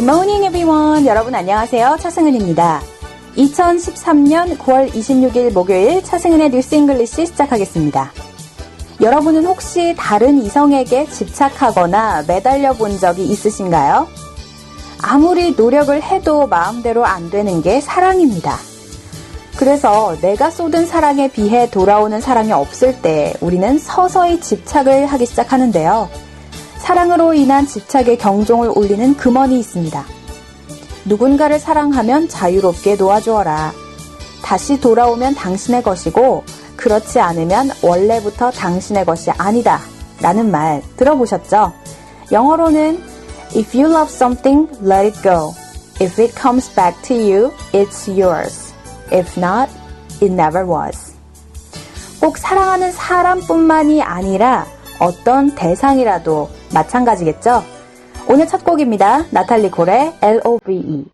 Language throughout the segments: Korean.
Good morning everyone. 여러분 안녕하세요. 차승은입니다. 2013년 9월 26일 목요일 차승은의 뉴스 잉글리시 시작하겠습니다. 여러분은 혹시 다른 이성에게 집착하거나 매달려 본 적이 있으신가요? 아무리 노력을 해도 마음대로 안 되는 게 사랑입니다. 그래서 내가 쏟은 사랑에 비해 돌아오는 사랑이 없을 때 우리는 서서히 집착을 하기 시작하는데요. 사랑으로 인한 집착의 경종을 울리는 금언이 있습니다. 누군가를 사랑하면 자유롭게 놓아주어라. 다시 돌아오면 당신의 것이고 그렇지 않으면 원래부터 당신의 것이 아니다 라는 말 들어보셨죠? 영어로는 If you love something, let it go. If it comes back to you, it's yours. If not, it never was. 꼭 사랑하는 사람뿐만이 아니라 어떤 대상이라도 마찬가지겠죠? 오늘 첫 곡입니다. 나탈리 콜의 Love.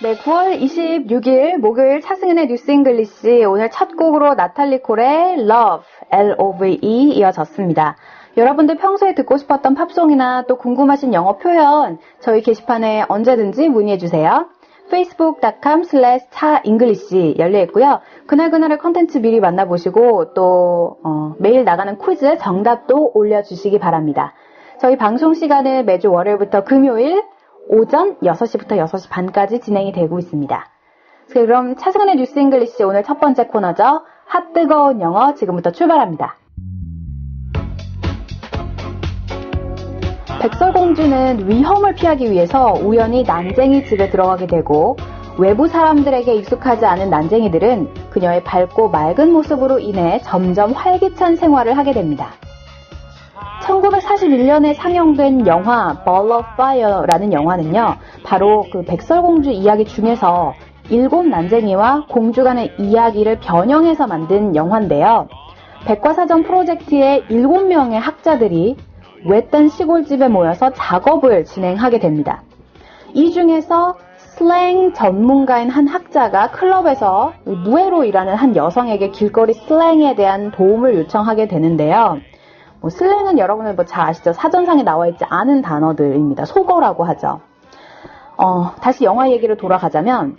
네, 9월 26일 목요일 차승은의 뉴스 잉글리시 오늘 첫 곡으로 나탈리 콜의 Love, L-O-V-E 이어졌습니다. 여러분들 평소에 듣고 싶었던 팝송이나 또 궁금하신 영어 표현 저희 게시판에 언제든지 문의해주세요. facebook.com/차잉글리시 열려있고요. 그날그날의 컨텐츠 미리 만나보시고 또 매일 나가는 퀴즈 정답도 올려주시기 바랍니다. 저희 방송 시간은 매주 월요일부터 금요일 오전 6시부터 6시 반까지 진행이 되고 있습니다. 그럼 차승은의 뉴스 잉글리시 오늘 첫 번째 코너죠. 핫 뜨거운 영어 지금부터 출발합니다. 백설공주는 위험을 피하기 위해서 우연히 난쟁이 집에 들어가게 되고 외부 사람들에게 익숙하지 않은 난쟁이들은 그녀의 밝고 맑은 모습으로 인해 점점 활기찬 생활을 하게 됩니다. 1941년에 상영된 영화 Ball of Fire라는 영화는요, 바로 그 백설공주 이야기 중에서 7 난쟁이와 공주 간의 이야기를 변형해서 만든 영화인데요. 백과사전 프로젝트의 7명의 학자들이 외딴 시골집에 모여서 작업을 진행하게 됩니다. 이 중에서 슬랭 전문가인 한 학자가 클럽에서 무예로 일하는 한 여성에게 길거리 슬랭에 대한 도움을 요청하게 되는데요. 슬랭은 여러분은 잘 아시죠? 사전상에 나와 있지 않은 단어들입니다. 속어라고 하죠. 다시 영화 얘기로 돌아가자면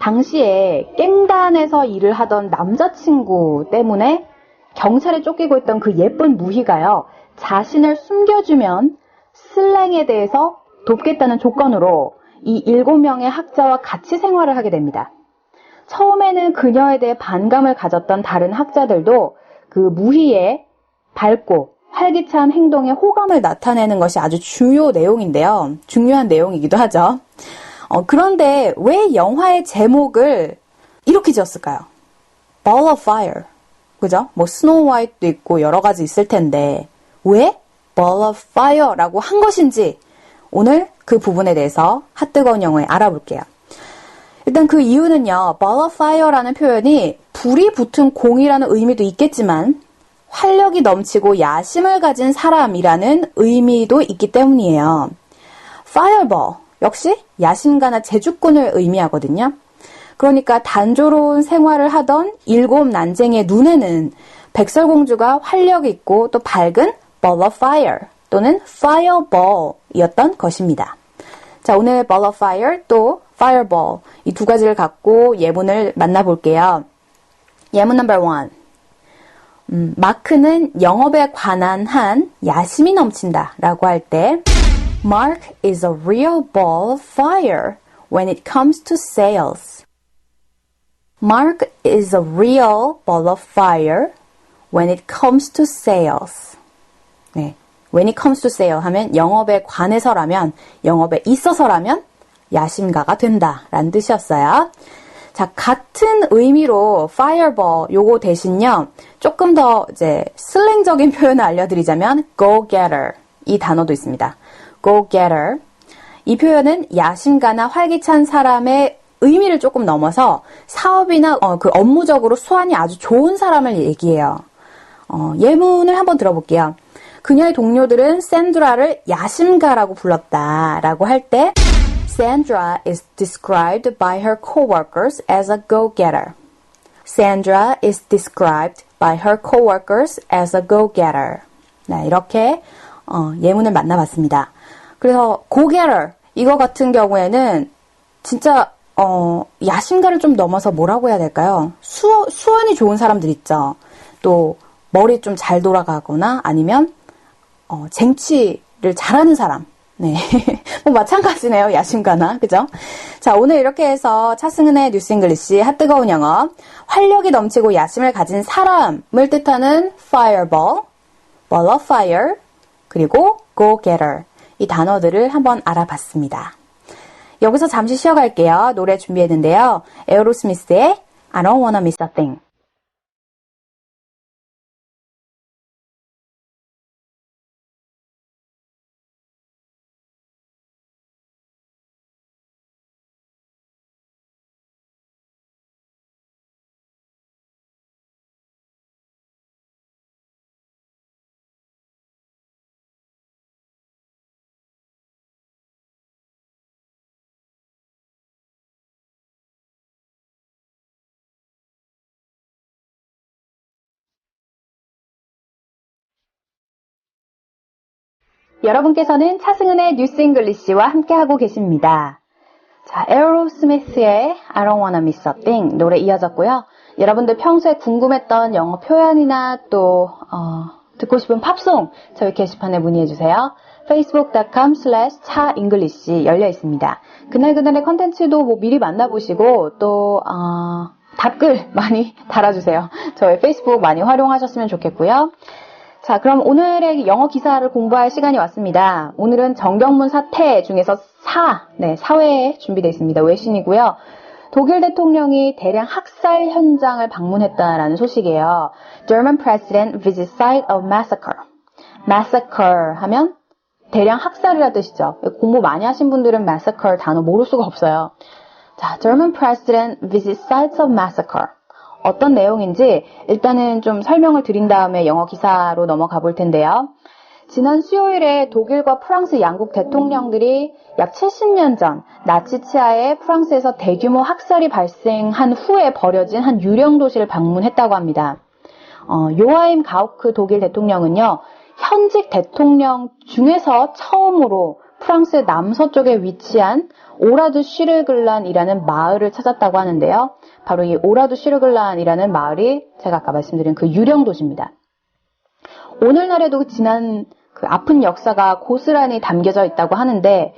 당시에 깽단에서 일을 하던 남자친구 때문에 경찰에 쫓기고 있던 그 예쁜 무희가요. 자신을 숨겨주면 슬랭에 대해서 돕겠다는 조건으로 이 7명의 학자와 같이 생활을 하게 됩니다. 처음에는 그녀에 대해 반감을 가졌던 다른 학자들도 그 무희의 밝고 활기찬 행동에 호감을 나타내는 것이 아주 중요한 내용이기도 하죠. 그런데 왜 영화의 제목을 이렇게 지었을까요? Ball of Fire. 그죠? 스노우 화이트도 있고 여러 가지 있을 텐데 왜 Ball of Fire라고 한 것인지 오늘 그 부분에 대해서 핫뜨거운 영어에 알아볼게요. 일단 그 이유는요. Ball of Fire라는 표현이 불이 붙은 공이라는 의미도 있겠지만 활력이 넘치고 야심을 가진 사람이라는 의미도 있기 때문이에요. Fireball 역시 야심가나 재주꾼을 의미하거든요. 그러니까 단조로운 생활을 하던 7 난쟁이의 눈에는 백설공주가 활력 있고 또 밝은 Ball of Fire 또는 Fireball이었던 것입니다. 자, 오늘 Ball of Fire 또 Fireball 이 두 가지를 갖고 예문을 만나볼게요. 예문 넘버 1. 마크는 영업에 관한 한 야심이 넘친다 라고 할 때 Mark is a real ball of fire when it comes to sales. Mark is a real ball of fire when it comes to sales. 네, when it comes to sale 하면 영업에 관해서라면, 영업에 있어서라면 야심가가 된다 라는 뜻이었어요. 자, 같은 의미로 fireball 요거 대신요. 조금 더 이제 슬랭적인 표현을 알려드리자면 go getter 이 단어도 있습니다. go getter 이 표현은 야심가나 활기찬 사람의 의미를 조금 넘어서 사업이나 그 업무적으로 수완이 아주 좋은 사람을 얘기해요. 예문을 한번 들어볼게요. 그녀의 동료들은 샌드라를 야심가라고 불렀다라고 할 때 Sandra is described by her coworkers as a go-getter. Sandra is described by her coworkers as a go-getter. 네, 이렇게 예문을 만나봤습니다. 그래서 go-getter 이거 같은 경우에는 진짜 야심가를 좀 넘어서 뭐라고 해야 될까요? 수완이 좋은 사람들 있죠. 또 머리 좀 잘 돌아가거나 아니면 쟁취를 잘하는 사람. 네. 뭐 마찬가지네요. 야심가나. 그죠? 자, 오늘 이렇게 해서 차승은의 뉴스 잉글리시 핫뜨거운 영어 활력이 넘치고 야심을 가진 사람을 뜻하는 fireball, ball of fire, 그리고 go-getter 이 단어들을 한번 알아봤습니다. 여기서 잠시 쉬어갈게요. 노래 준비했는데요. 에어로스미스의 I don't wanna miss a thing. 여러분께서는 차승은의 뉴스 잉글리시와 함께하고 계십니다. 자, 에어로스미스의 I don't wanna miss a thing 노래 이어졌고요. 여러분들 평소에 궁금했던 영어 표현이나 또 듣고 싶은 팝송 저희 게시판에 문의해주세요. facebook.com/차잉글리시 열려 있습니다. 그날그날의 컨텐츠도 뭐 미리 만나보시고 또 답글 많이 달아주세요. 저희 페이스북 많이 활용하셨으면 좋겠고요. 자, 그럼 오늘의 영어 기사를 공부할 시간이 왔습니다. 오늘은 정경문 사태 중에서 4회에 준비되어 있습니다. 외신이고요. 독일 대통령이 대량 학살 현장을 방문했다라는 소식이에요. German President visits site of massacre. massacre 하면 대량 학살이라 뜻이죠. 공부 많이 하신 분들은 massacre 단어 모를 수가 없어요. 자, German President visits sites of massacre. 어떤 내용인지 일단은 좀 설명을 드린 다음에 영어 기사로 넘어가 볼 텐데요. 지난 수요일에 독일과 프랑스 양국 대통령들이 약 70년 전 나치 치하에 프랑스에서 대규모 학살이 발생한 후에 벌어진 한 유령 도시를 방문했다고 합니다. 요하임 가우크 독일 대통령은요, 현직 대통령 중에서 처음으로 프랑스 남서쪽에 위치한 오라드 슈르글란이라는 마을을 찾았다고 하는데요. 바로 이 오라드 슈르글란이라는 마을이 제가 아까 말씀드린 그 유령 도시입니다. 오늘날에도 지난 그 아픈 역사가 고스란히 담겨져 있다고 하는데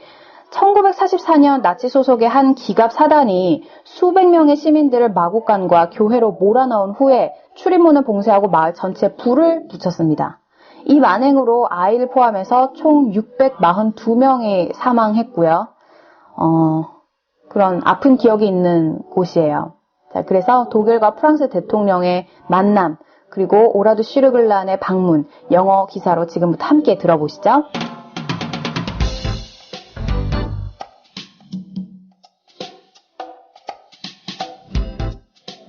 1944년 나치 소속의 한 기갑 사단이 수백 명의 시민들을 마구간과 교회로 몰아넣은 후에 출입문을 봉쇄하고 마을 전체에 불을 붙였습니다. 이 만행으로 아이를 포함해서 총 642명이 사망했고요. 그런 아픈 기억이 있는 곳이에요. 자, 그래서 독일과 프랑스 대통령의 만남, 그리고 오라드 슈르글란의 방문, 영어 기사로 지금부터 함께 들어보시죠.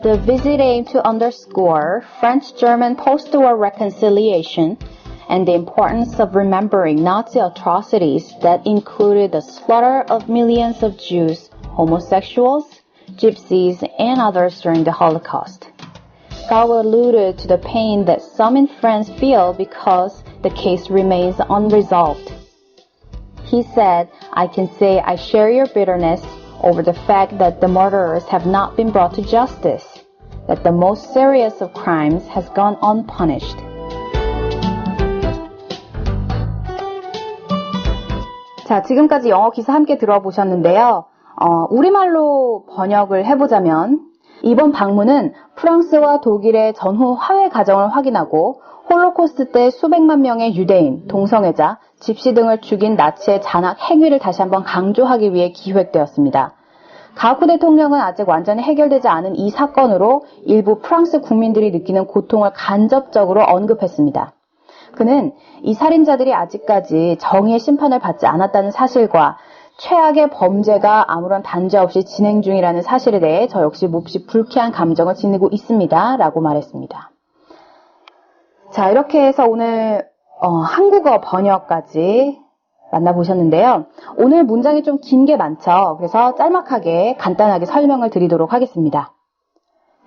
The visit aimed to underscore French-German post-war reconciliation and the importance of remembering Nazi atrocities that included the slaughter of millions of Jews, homosexuals, gypsies, and others during the Holocaust. Gao alluded to the pain that some in France feel because the case remains unresolved. He said, I can say I share your bitterness over the fact that the murderers have not been brought to justice, that the most serious of crimes has gone unpunished. 자, 지금까지 영어 기사 함께 들어보셨는데요. 우리말로 번역을 해보자면 이번 방문은 프랑스와 독일의 전후 화해 과정을 확인하고 홀로코스트 때 수백만 명의 유대인, 동성애자, 집시 등을 죽인 나치의 잔악 행위를 다시 한번 강조하기 위해 기획되었습니다. 가우크 대통령은 아직 완전히 해결되지 않은 이 사건으로 일부 프랑스 국민들이 느끼는 고통을 간접적으로 언급했습니다. 그는 이 살인자들이 아직까지 정의의 심판을 받지 않았다는 사실과 최악의 범죄가 아무런 단죄 없이 진행 중이라는 사실에 대해 저 역시 몹시 불쾌한 감정을 지니고 있습니다. 라고 말했습니다. 자, 이렇게 해서 오늘 한국어 번역까지 만나보셨는데요. 오늘 문장이 좀 긴 게 많죠. 그래서 짤막하게 간단하게 설명을 드리도록 하겠습니다.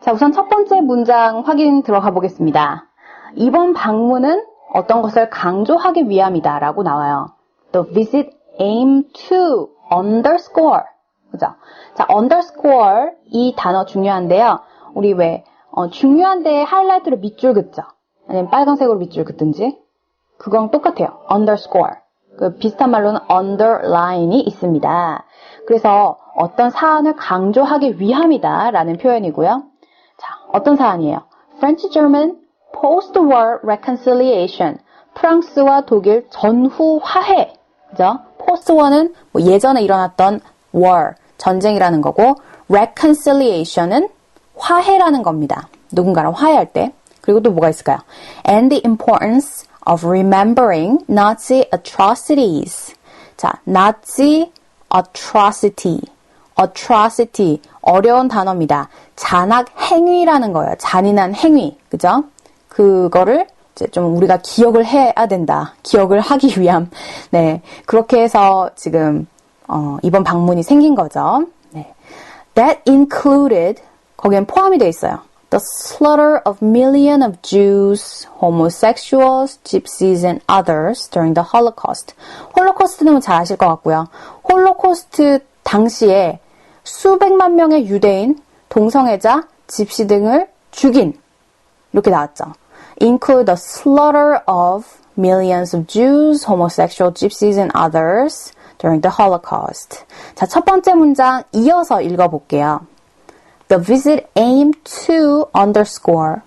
자, 우선 첫 번째 문장 확인 들어가 보겠습니다. 이번 방문은 어떤 것을 강조하기 위함이다 라고 나와요. The visit aim to underscore. 그죠? 자, underscore 이 단어 중요한데요. 우리 왜 중요한데 하이라이트로 밑줄 긋죠? 아니면 빨간색으로 밑줄 긋든지 그건 똑같아요. underscore. 그 비슷한 말로는 underline이 있습니다. 그래서 어떤 사안을 강조하기 위함이다 라는 표현이고요. 자, 어떤 사안이에요? French-German post-war reconciliation. 프랑스와 독일 전후 화해. 그죠? post-war는 뭐 예전에 일어났던 war, 전쟁이라는 거고, reconciliation은 화해라는 겁니다. 누군가랑 화해할 때. 그리고 또 뭐가 있을까요? And the importance of remembering Nazi atrocities. 자, Nazi atrocity. atrocity. 어려운 단어입니다. 잔악 행위라는 거예요. 잔인한 행위. 그죠? 그거를 이제 좀 우리가 기억을 해야 된다. 기억을 하기 위함. 네. 그렇게 해서 지금, 이번 방문이 생긴 거죠. 네. That included, 거기엔 포함이 되어 있어요. The slaughter of millions of Jews, homosexuals, gypsies, and others during the Holocaust. 홀로코스트는 잘 아실 것 같고요. 홀로코스트 당시에 수백만 명의 유대인, 동성애자, 집시 등을 죽인 이렇게 나왔죠. Include the slaughter of millions of Jews, homosexual, gypsies, and others during the Holocaust. 자, 첫 번째 문장 이어서 읽어볼게요. The visit aimed to underscore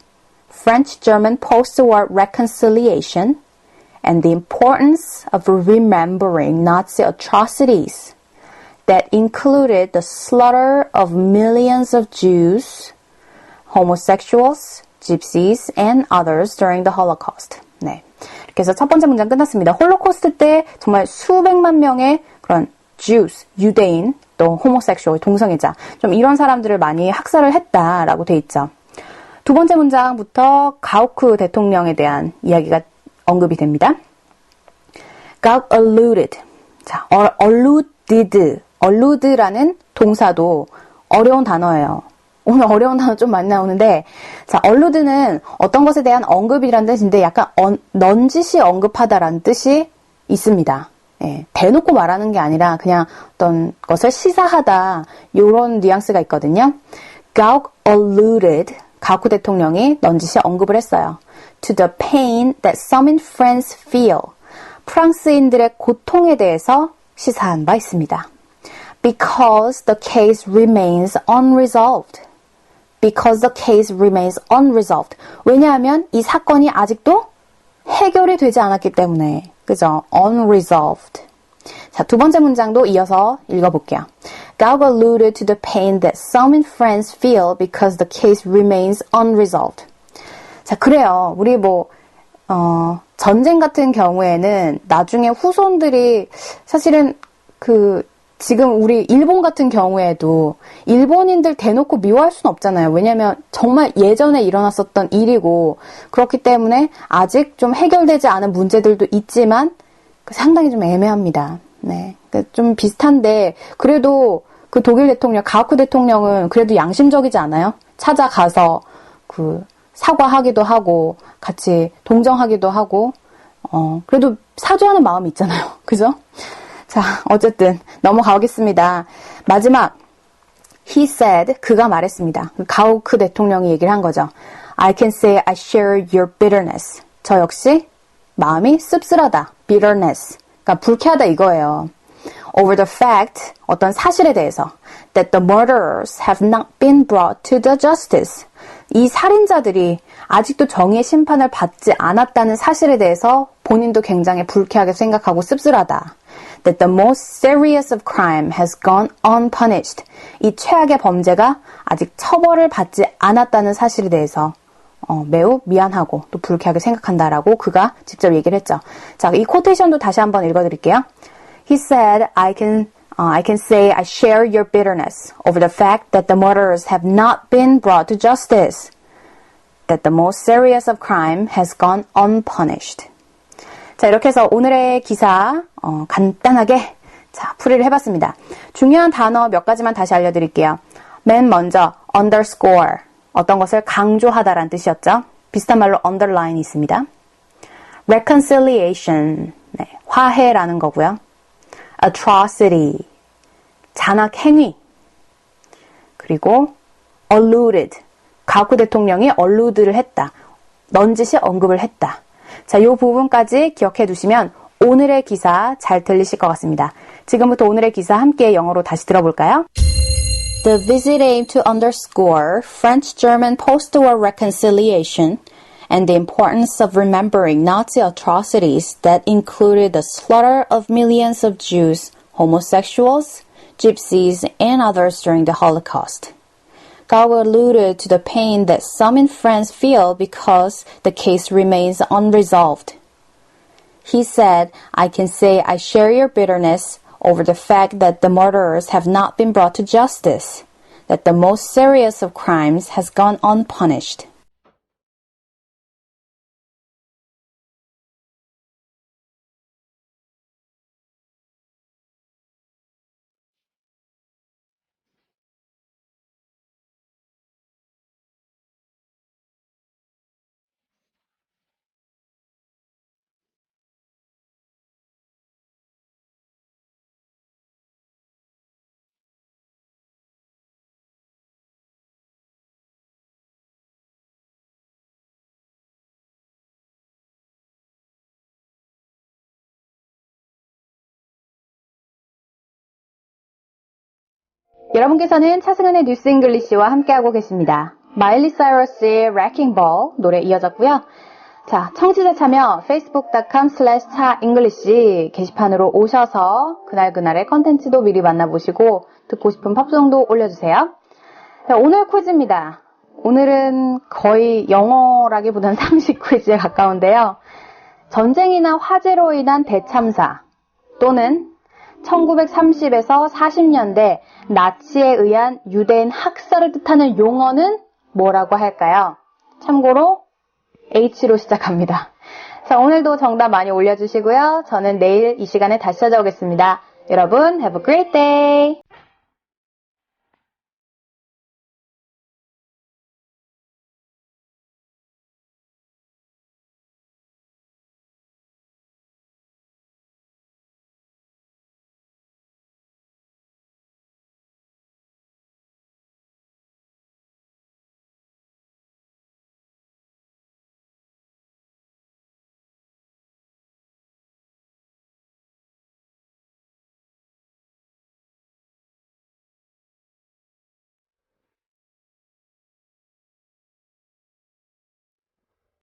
French-German post-war reconciliation and the importance of remembering Nazi atrocities that included the slaughter of millions of Jews, homosexuals, gypsies, and others during the Holocaust. 네. 이렇게 해서 첫 번째 문장 끝났습니다. 홀로코스트 때 정말 수백만 명의 그런 Jews, 유대인, 또 homosexual, 동성애자, 좀 이런 사람들을 많이 학살을 했다라고 돼 있죠. 두 번째 문장부터 가우크 대통령에 대한 이야기가 언급이 됩니다. Gauck alluded. 자, alluded라는 동사도 어려운 단어예요. 오늘 어려운 단어 좀 많이 나오는데, 자, allud는 어떤 것에 대한 언급이라는 뜻인데 약간 넌지시 언급하다라는 뜻이 있습니다. 예, 대놓고 말하는 게 아니라 그냥 어떤 것을 시사하다 이런 뉘앙스가 있거든요. Gauck alluded, 가우크 대통령이 넌지시 언급을 했어요. To the pain that some in France feel. 프랑스인들의 고통에 대해서 시사한 바 있습니다. Because the case remains unresolved. Because the case remains unresolved. 왜냐하면 이 사건이 아직도 해결이 되지 않았기 때문에. 그죠? Unresolved. 자, 두 번째 문장도 이어서 읽어볼게요. Gauck alluded to the pain that some in France feel because the case remains unresolved. 자, 그래요. 우리 전쟁 같은 경우에는 나중에 후손들이 사실은 지금 우리 일본 같은 경우에도 일본인들 대놓고 미워할 수는 없잖아요. 왜냐면 정말 예전에 일어났었던 일이고 그렇기 때문에 아직 좀 해결되지 않은 문제들도 있지만 상당히 좀 애매합니다. 네, 좀 비슷한데 그래도 그 독일 대통령 가우크 대통령은 그래도 양심적이지 않아요? 찾아가서 사과하기도 하고 같이 동정하기도 하고 그래도 사죄하는 마음이 있잖아요. 그죠? 자, 어쨌든 넘어가겠습니다. 마지막 he said, 그가 말했습니다. 가우크 대통령이 얘기를 한 거죠. I can say I share your bitterness. 저 역시 마음이 씁쓸하다. bitterness. 그러니까 불쾌하다 이거예요. Over the fact, 어떤 사실에 대해서 that the murderers have not been brought to the justice. 이 살인자들이 아직도 정의의 심판을 받지 않았다는 사실에 대해서 본인도 굉장히 불쾌하게 생각하고 씁쓸하다. That the most serious of crime has gone unpunished. 이 최악의 범죄가 아직 처벌을 받지 않았다는 사실에 대해서 매우 미안하고 또 불쾌하게 생각한다라고 그가 직접 얘기를 했죠. 자, 이 코테이션도 다시 한번 읽어드릴게요. He said, I can I can say I share your bitterness over the fact that the murderers have not been brought to justice. That the most serious of crime has gone unpunished. 자, 이렇게 해서 오늘의 기사 간단하게 풀이를 해봤습니다. 중요한 단어 몇 가지만 다시 알려드릴게요. 맨 먼저 underscore, 어떤 것을 강조하다라는 뜻이었죠. 비슷한 말로 underline이 있습니다. reconciliation, 네, 화해라는 거고요. atrocity, 잔악행위. 그리고 alluded, 가쿠 대통령이 allude를 했다. 넌지시 언급을 했다. 자, 이 부분까지 기억해 두시면 오늘의 기사 잘 들리실 것 같습니다. 지금부터 오늘의 기사 함께 영어로 다시 들어볼까요? The visit aimed to underscore French-German post-war reconciliation and the importance of remembering Nazi atrocities that included the slaughter of millions of Jews, homosexuals, gypsies, and others during the Holocaust. Gao alluded to the pain that some in France feel because the case remains unresolved. He said, I can say I share your bitterness over the fact that the murderers have not been brought to justice, that the most serious of crimes has gone unpunished. 여러분께서는 차승은의 뉴스 잉글리시와 함께하고 계십니다. 마일리 사이러스의 Wrecking Ball 노래 이어졌고요. 자, 청취자 참여 facebook.com/차잉글리시 게시판으로 오셔서 그날그날의 컨텐츠도 미리 만나보시고 듣고 싶은 팝송도 올려주세요. 자, 오늘 퀴즈입니다. 오늘은 거의 영어라기보다는 상식 퀴즈에 가까운데요. 전쟁이나 화재로 인한 대참사 또는 1930에서 40년대 나치에 의한 유대인 학살을 뜻하는 용어는 뭐라고 할까요? 참고로 H로 시작합니다. 자, 오늘도 정답 많이 올려주시고요. 저는 내일 이 시간에 다시 찾아오겠습니다. 여러분, have a great day!